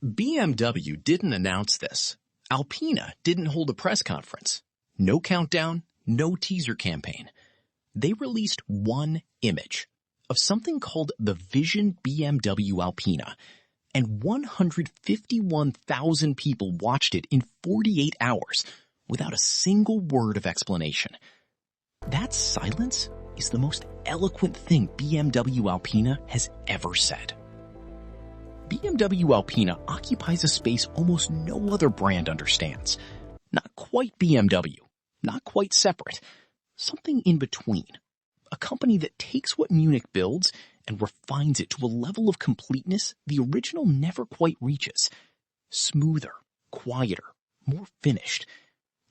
BMW didn't announce this. Alpina didn't hold a press conference. No countdown, no teaser campaign. They released one image of something called the Vision BMW Alpina, and 151,000 people watched it in 48 hours without a single word of explanation. That silence is the most eloquent thing BMW Alpina has ever said. BMW Alpina occupies a space almost no other brand understands. Not quite BMW, not quite separate, something in between. A company that takes what Munich builds and refines it to a level of completeness the original never quite reaches. Smoother, quieter, more finished.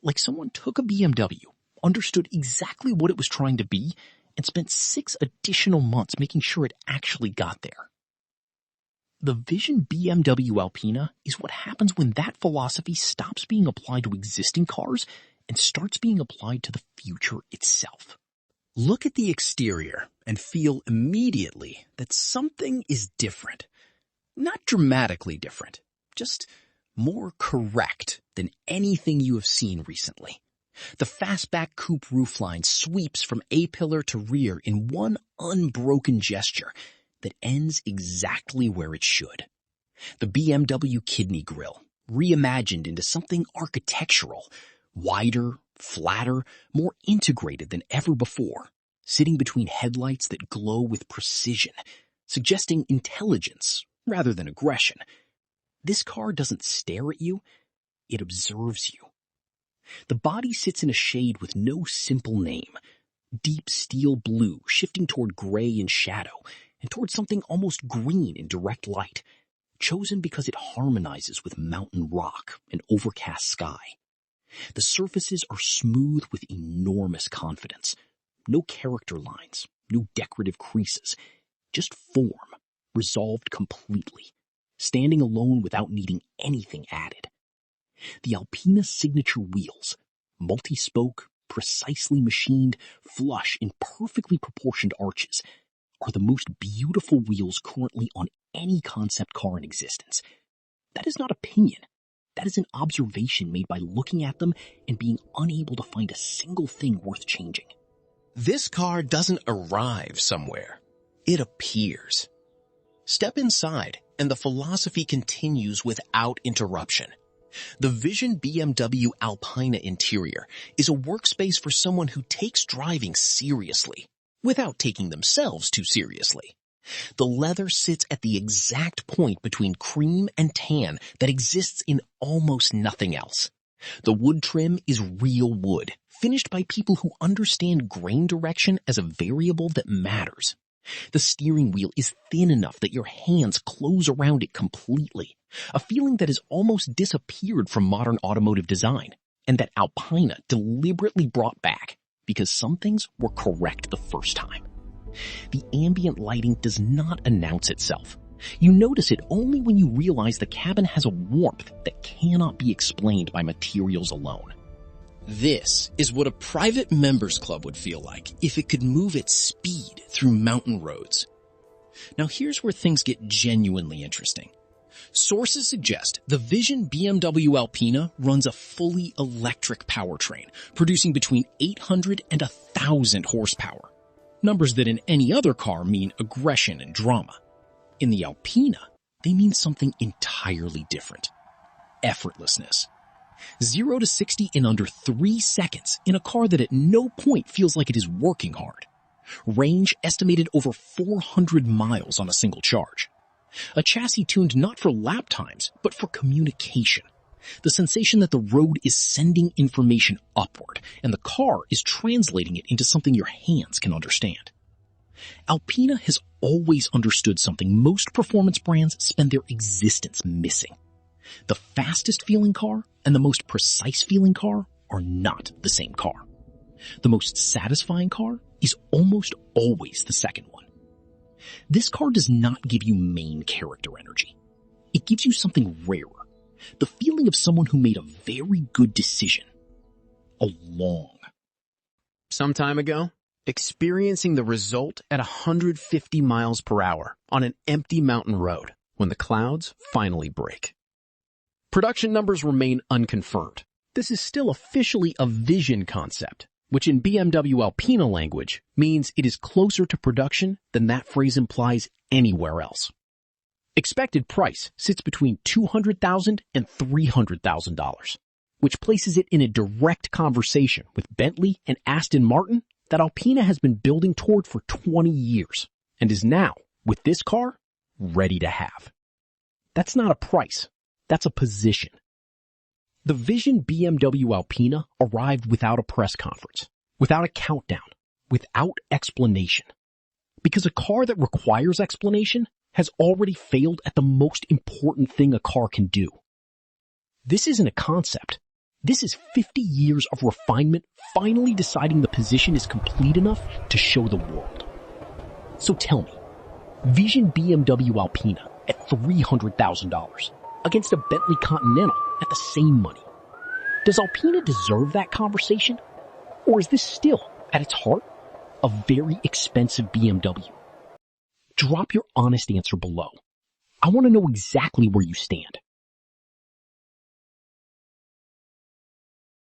Like someone took a BMW, understood exactly what it was trying to be, and spent 6 additional months making sure it actually got there. The Vision BMW Alpina is what happens when that philosophy stops being applied to existing cars and starts being applied to the future itself. Look at the exterior and feel immediately that something is different. Not dramatically different, just more correct than anything you have seen recently. The fastback coupe roofline sweeps from A-pillar to rear in one unbroken gesture that ends exactly where it should. The BMW kidney grille, reimagined into something architectural, wider, flatter, more integrated than ever before, sitting between headlights that glow with precision, suggesting intelligence rather than aggression. This car doesn't stare at you, it observes you. The body sits in a shade with no simple name, deep steel blue shifting toward gray and shadow, and toward something almost green in direct light, chosen because it harmonizes with mountain rock and overcast sky. The surfaces are smooth with enormous confidence. No character lines, no decorative creases, just form, resolved completely, standing alone without needing anything added. The Alpina signature wheels, multi-spoke, precisely machined, flush in perfectly proportioned arches, are the most beautiful wheels currently on any concept car in existence. That is not opinion. That is an observation made by looking at them and being unable to find a single thing worth changing. This car doesn't arrive somewhere. It appears. Step inside, and the philosophy continues without interruption. The Vision BMW Alpina interior is a workspace for someone who takes driving seriously, without taking themselves too seriously. The leather sits at the exact point between cream and tan that exists in almost nothing else. The wood trim is real wood, finished by people who understand grain direction as a variable that matters. The steering wheel is thin enough that your hands close around it completely, a feeling that has almost disappeared from modern automotive design, and that Alpina deliberately brought back because some things were correct the first time. The ambient lighting does not announce itself. You notice it only when you realize the cabin has a warmth that cannot be explained by materials alone. This is what a private members club would feel like if it could move at speed through mountain roads. Now here's where things get genuinely interesting. Sources suggest the Vision BMW Alpina runs a fully electric powertrain, producing between 800 and 1,000 horsepower. Numbers that in any other car mean aggression and drama. In the Alpina, they mean something entirely different. Effortlessness. 0 to 60 in under 3 seconds in a car that at no point feels like it is working hard. Range estimated over 400 miles on a single charge. A chassis tuned not for lap times, but for communication. The sensation that the road is sending information upward, and the car is translating it into something your hands can understand. Alpina has always understood something most performance brands spend their existence missing. The fastest feeling car and the most precise feeling car are not the same car. The most satisfying car is almost always the second one. This car does not give you main character energy. It gives you something rarer. The feeling of someone who made a very good decision. Some time ago, experiencing the result at 150 miles per hour on an empty mountain road when the clouds finally break. Production numbers remain unconfirmed. This is still officially a vision concept, which in BMW Alpina language means it is closer to production than that phrase implies anywhere else. Expected price sits between $200,000 and $300,000, which places it in a direct conversation with Bentley and Aston Martin that Alpina has been building toward for 20 years and is now, with this car, ready to have. That's not a price, that's a position. The Vision BMW Alpina arrived without a press conference, without a countdown, without explanation. Because a car that requires explanation has already failed at the most important thing a car can do. This isn't a concept. This is 50 years of refinement finally deciding the position is complete enough to show the world. So tell me, Vision BMW Alpina at $300,000 against a Bentley Continental at the same money. Does Alpina deserve that conversation? Or is this still, at its heart, a very expensive BMW? Drop your honest answer below. I want to know exactly where you stand.